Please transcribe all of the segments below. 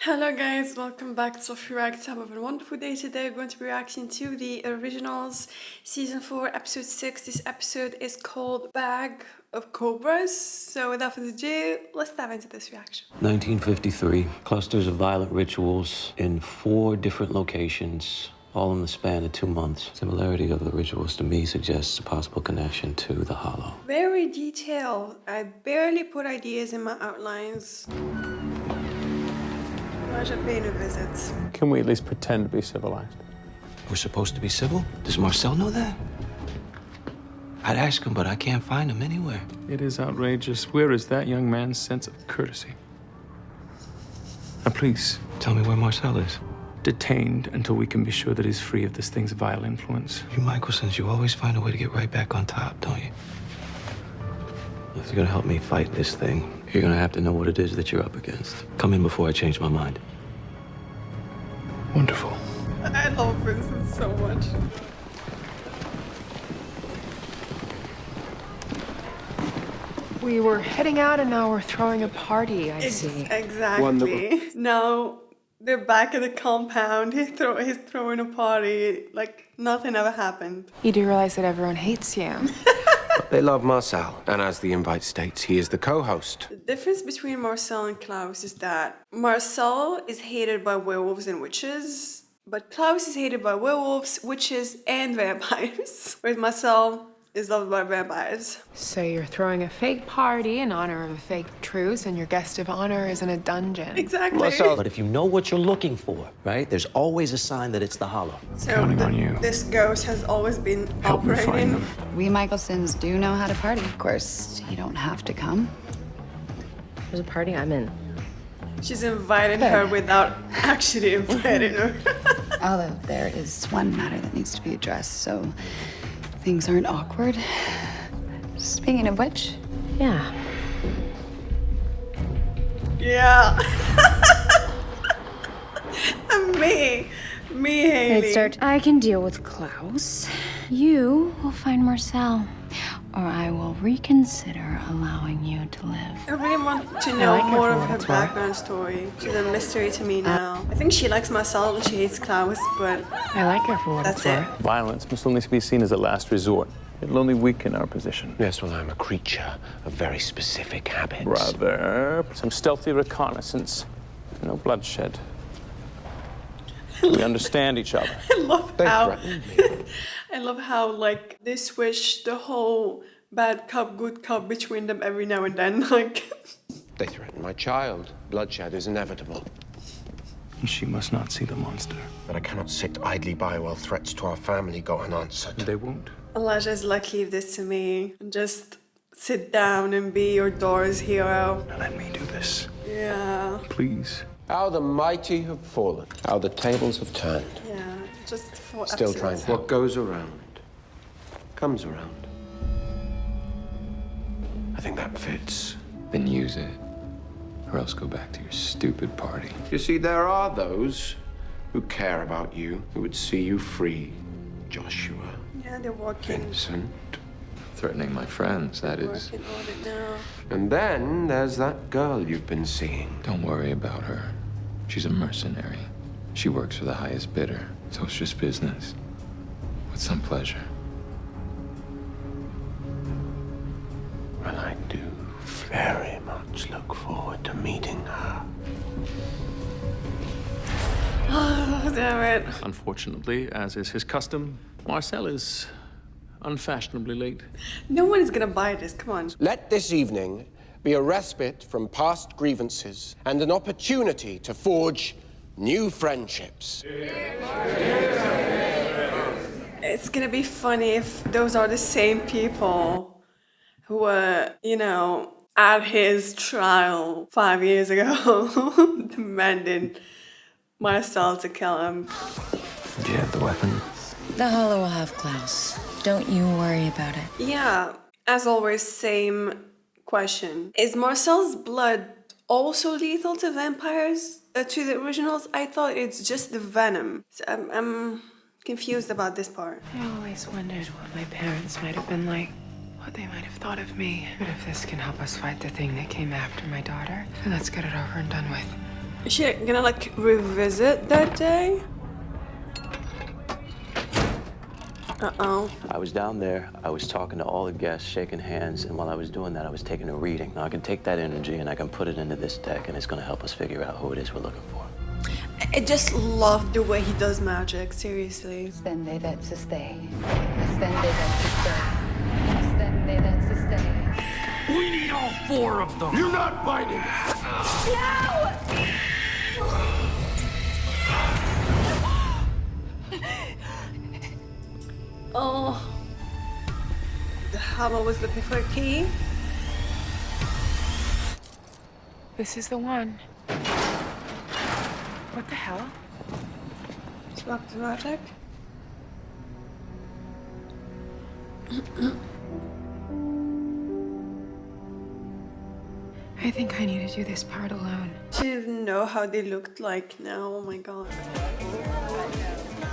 Hello guys, welcome back to S04E06. Have a wonderful day today. We're going to be reacting to the originals, season 4, episode 6. This episode is called Bag of Cobras. So without further ado, let's dive into this reaction. 1953, clusters of violent rituals in 4 different locations, all in the span of 2 months. Similarity of the rituals to me suggests a possible connection to the Hollow. Very detailed. I barely put ideas in my outlines. Pleasure paying a visit. Can we at least pretend to be civilized? We're supposed to be civil? Does Marcel know that? I'd ask him, but I can't find him anywhere. It is outrageous. Where is that young man's sense of courtesy? Now, please, Tell me where Marcel is. detained until we can be sure that he's free of this thing's vile influence. You Michelsons, you always find a way to get right back on top, don't you? If you're gonna help me fight this thing, you're gonna have to know what it is that you're up against. Come in before I change my mind. Wonderful. I love Vincent so much. We were heading out and now we're throwing a party, I see. Exactly. Wonderful. Now they're back at the compound. He's throwing a party like nothing ever happened. You do realize that everyone hates you. They love Marcel, and as the invite states, he is the co-host. The difference between Marcel and Klaus is that Marcel is hated by werewolves and witches, but Klaus is hated by werewolves, witches, and vampires. Whereas Marcel is loved by vampires. So you're throwing a fake party in honor of a fake truce and your guest of honor is in a dungeon. Exactly. Marcel, But if you know what you're looking for, right, there's always a sign that it's the Hollow. So Counting on you. this ghost has always been Help me find operating. them. We Michelsons do know how to party. Of course, you don't have to come. There's a party I'm in. She's invited her without actually inviting her. Although there is one matter that needs to be addressed, so things aren't awkward. Speaking of which, Yeah. Yeah. And me, Haley. I can deal with Klaus. You will find Marcel, or I will reconsider allowing you to live. I really want to know like her more for of what her it's worth. background story. She's a mystery to me now. I think she likes Marcel and she hates Klaus, but I like her for what that's it's it. worth. Violence must only be seen as a last resort. It'll only weaken our position. yes, well, I'm a creature of very specific habits. Rather, some stealthy reconnaissance. No bloodshed. We understand each other. I love They how threatened me. I love how like they switch the whole bad cop, good cop between them every now and then. Like They threatened my child. Bloodshed is inevitable. She must not see the monster. But I cannot sit idly by while threats to our family go unanswered. They won't. Elijah's like, leave this to me and just sit down and be your door's hero. Now let me do this. Yeah, Please. How the mighty have fallen. How the tables have turned. yeah. Just for Still trying. episodes. What goes around comes around. I think that fits. Then use it, or else go back to your stupid party. You see, there are those who care about you, who would see you free. Joshua, Yeah, they're working. Vincent. Threatening my friends, that is. Working on it now. And then there's that girl you've been seeing. Don't worry about her. She's a mercenary. She works for the highest bidder, so it's just business. With some pleasure. Well, I do very much look forward to meeting her. Oh, damn it. Unfortunately, as is his custom, Marcel is unfashionably late. No one is gonna buy this. Come on. Let this evening be a respite from past grievances and an opportunity to forge new friendships. It's gonna be funny if those are the same people who were, you know, at his trial 5 years ago, demanding Marcel to kill him. Do you have the weapon? The Hollow will have Klaus. Don't you worry about it. Yeah, as always, same question. Is Marcel's blood also lethal to vampires? To the originals? I thought it's just the venom. So I'm confused about this part. I always wondered what my parents might have been like. What they might have thought of me. But if this can help us fight the thing that came after my daughter, then let's get it over and done with. Is she gonna like revisit that day? Uh-oh. I was down there, I was talking to all the guests, shaking hands, and while I was doing that, I was taking a reading. Now I can take that energy and I can put it into this deck, and it's gonna help us figure out who it is we're looking for. I just love the way he does magic, seriously. Stende that to stay. Stende that to stay. Stende that to stay. We need all four of them. You're not fighting! Oh. The hammer was looking for a key. This is the one. What the hell? It's back to magic. I think I need to do this part alone. She didn't know how they looked like now. Oh my god.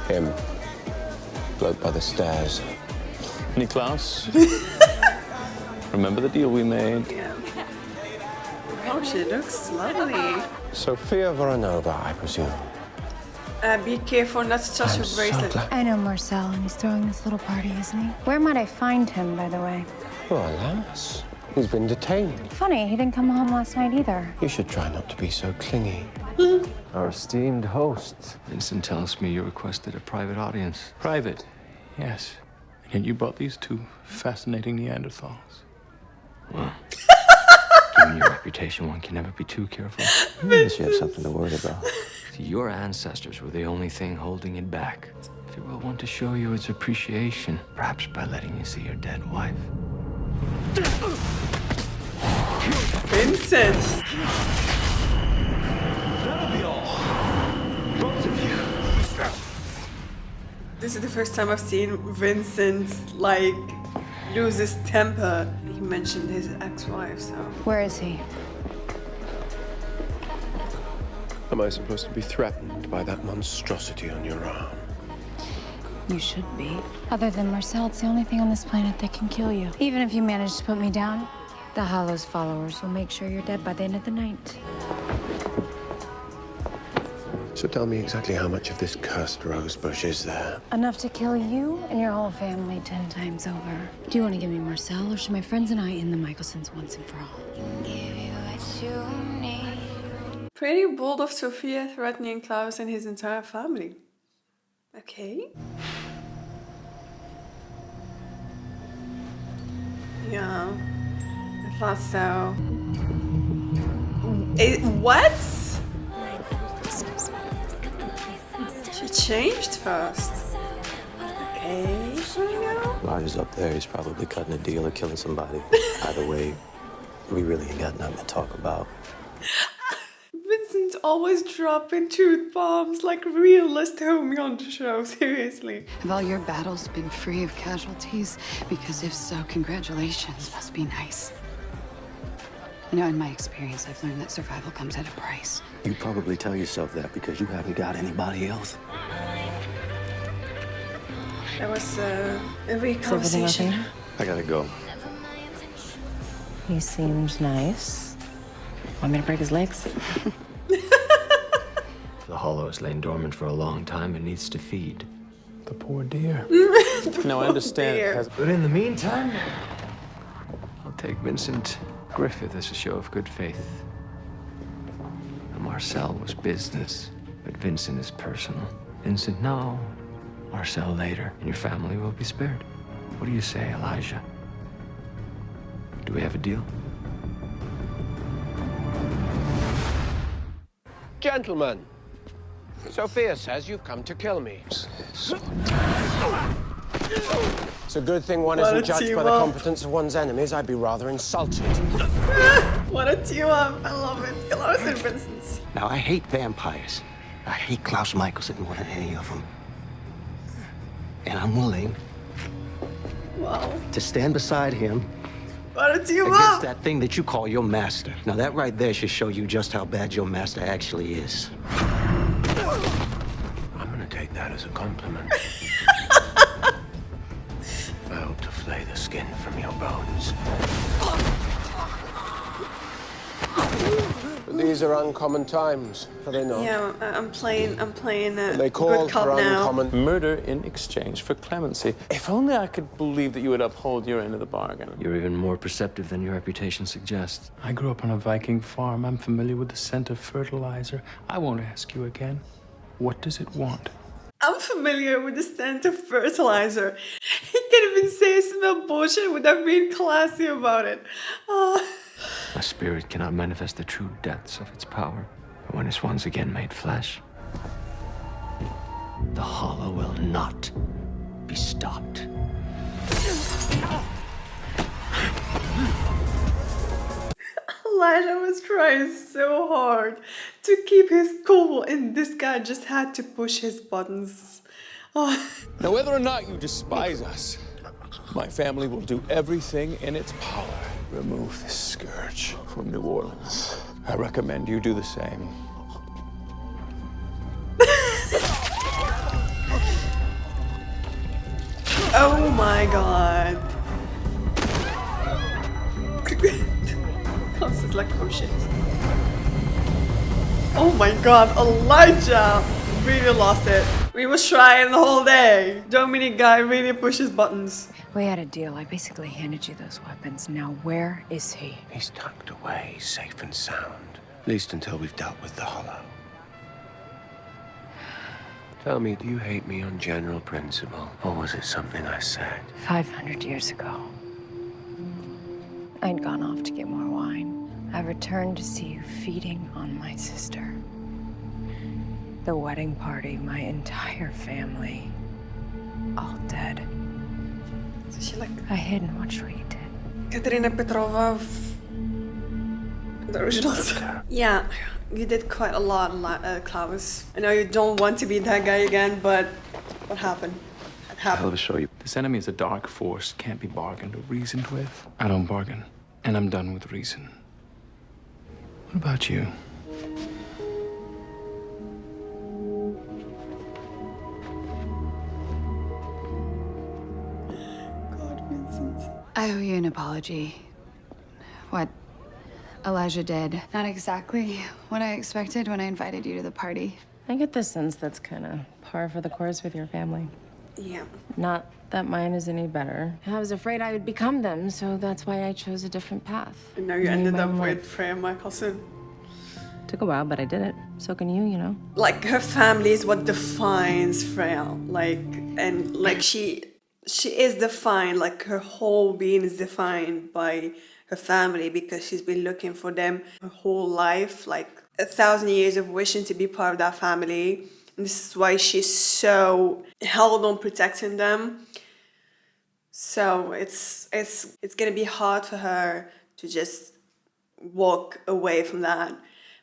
Him. Bloke by the stairs. Niklaus? Remember the deal we made? Yeah. Oh, she looks lovely. Sophia Voronova, I presume. Be careful not to touch I'm her so bracelet. glad. I know Marcel, and he's throwing this little party, isn't he? Where might I find him, by the way? Oh, alas. He's been detained. Funny, he didn't come home last night either. You should try not to be so clingy. Our esteemed host. Vincent tells me you requested a private audience. Private, yes. And you brought these two fascinating Neanderthals. Well, given your reputation, one can never be too careful. Unless you have something to worry about. Your ancestors were the only thing holding it back. If it will want to show you its appreciation, perhaps by letting you see your dead wife. Vincent! That'll be all. Both of you. This is the first time I've seen Vincent, like, lose his temper. He mentioned his ex-wife, so... Where is he? Am I supposed to be threatened by that monstrosity on your arm? You should be. Other than Marcel, it's the only thing on this planet that can kill you. Even if you manage to put me down, the Hollow's followers will make sure you're dead by the end of the night. So tell me exactly how much of this cursed rose bush is there? Enough to kill you and your whole family 10 times over. Do you want to give me Marcel, or should my friends and I end the Michelsons once and for all? Pretty bold of Sophia threatening Klaus and his entire family. Okay. Yeah, I thought so. What? She changed first. Okay, Roger's up there. He's probably cutting a deal or killing somebody. Either way, we really ain't got nothing to talk about. Vincent's always dropping truth bombs like realist homie on the show, seriously. Have all your battles been free of casualties? Because if so, congratulations. Must be nice. You know, in my experience, I've learned that survival comes at a price. You probably tell yourself that because you haven't got anybody else. That was a weak conversation. I gotta go. He seems nice. Want me to break his legs? The Hollow has lain dormant for a long time and needs to feed. The poor dear. No, I understand. dear. It has... But in the meantime, I'll take Vincent Griffith as a show of good faith. And Marcel was business, but Vincent is personal. Vincent now, Marcel later, and your family will be spared. What do you say, Elijah? Do we have a deal? Gentlemen, Sophia says you've come to kill me. It's a good thing one What isn't a judged by team the up. competence of one's enemies. I'd be rather insulted. What a team up. I love it. Klaus and Vincent. Now, I hate vampires. I hate Klaus Michelson more than any of them. And I'm willing Wow. to stand beside him What a team against up. that thing that you call your master. Now, that right there should show you just how bad your master actually is. I'm gonna take that as a compliment. I hope to flay the skin from your bones. These are uncommon times, are they not? Yeah, I'm playing They call good cop for now. uncommon. Murder in exchange for clemency. If only I could believe that you would uphold your end of the bargain. You're even more perceptive than your reputation suggests. I grew up on a Viking farm. I'm familiar with the scent of fertilizer. I won't ask you again. What does it want? I'm familiar with the scent of fertilizer. He can't even say smell bullshit without being classy about it. A spirit cannot manifest the true depths of its power. But when it's once again made flesh, the hollow will not be stopped. Elijah was trying so hard to keep his cool, and this guy just had to push his buttons. Now, whether or not you despise us, my family will do everything in its power. Remove this scourge from New Orleans. I recommend you do the same. Oh my god. Klaus is like, oh shit. Oh my god, Elijah really lost it. We was trying the whole day. Dominic guy really pushes buttons. We had a deal. I basically handed you those weapons. Now, where is he? He's tucked away, safe and sound. At least until we've dealt with the hollow. Tell me, do you hate me on general principle? Or was it something I said? 500 years ago, I'd gone off to get more wine. I returned to see you feeding on my sister. The wedding party, my entire family, all dead. So she like I hid and watched what you did. Katerina Petrova of the originals. Yeah, you did quite a lot, Klaus. I know you don't want to be that guy again, but what happened? It happened. Hell of a show. This enemy is a dark force, can't be bargained or reasoned with. I don't bargain, and I'm done with reason. What about you? God, Vincent. I owe you an apology. What Elijah did. Not exactly what I expected when I invited you to the party. I get the sense that's kind of par for the course with your family. Yeah. Not that mine is any better. I was afraid I would become them, so that's why I chose a different path. And now you Made ended my up own with life. Freya Michelson. Took a while, but I did it. So can you, you know. Like, her family is what defines Freya. Like, and like she is defined, like her whole being is defined by her family because she's been looking for them her whole life, like 1,000 years of wishing to be part of that family. And this is why she's so held on protecting them. So it's gonna be hard for her to just walk away from that.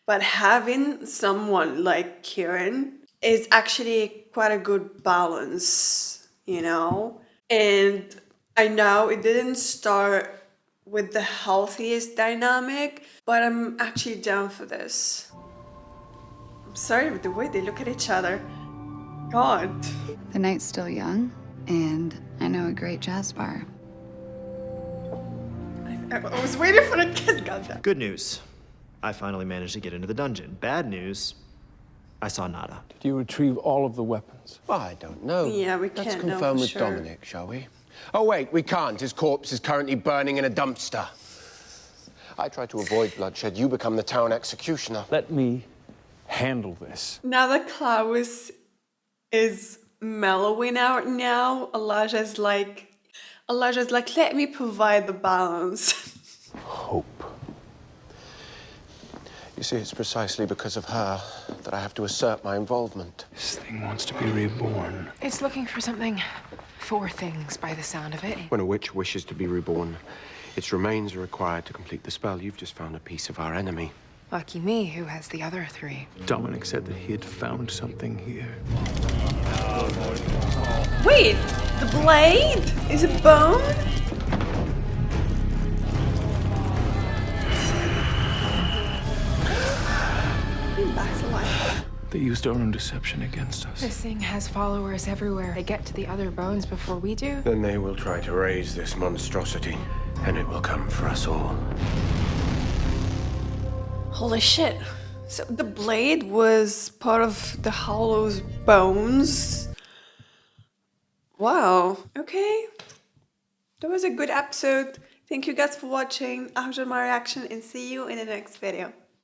But having someone like Kieran is actually quite a good balance, you know? And I know it didn't start with the healthiest dynamic, but I'm actually down for this. I'm sorry with the way they look at each other. God. The night's still young, and I know a great jazz bar. I was waiting for the kiss, goddamn. Good news. I finally managed to get into the dungeon. Bad news. I saw nada. Did you retrieve all of the weapons? Well, I don't know. Yeah, we Let's can't know confirm for with sure. Dominic, shall we? Oh, wait, we can't. His corpse is currently burning in a dumpster. I try to avoid bloodshed. You become the town executioner. Let me handle this. Now that Klaus is mellowing out now, Elijah's like, let me provide the balance. Hope. You see, it's precisely because of her that I have to assert my involvement. This thing wants to be reborn. It's looking for something. 4 things by the sound of it. When a witch wishes to be reborn, its remains are required to complete the spell. You've just found a piece of our enemy. Lucky me, who has the other 3? Dominic said that he had found something here. Wait, the blade? Is it bone? Back to life. They used our own deception against us. This thing has followers everywhere. They get to the other bones before we do. Then they will try to raise this monstrosity, and it will come for us all. Holy shit. So the blade was part of the Hollow's bones. Wow, okay. That was a good episode. Thank you guys for watching. I've done my reaction and see you in the next video.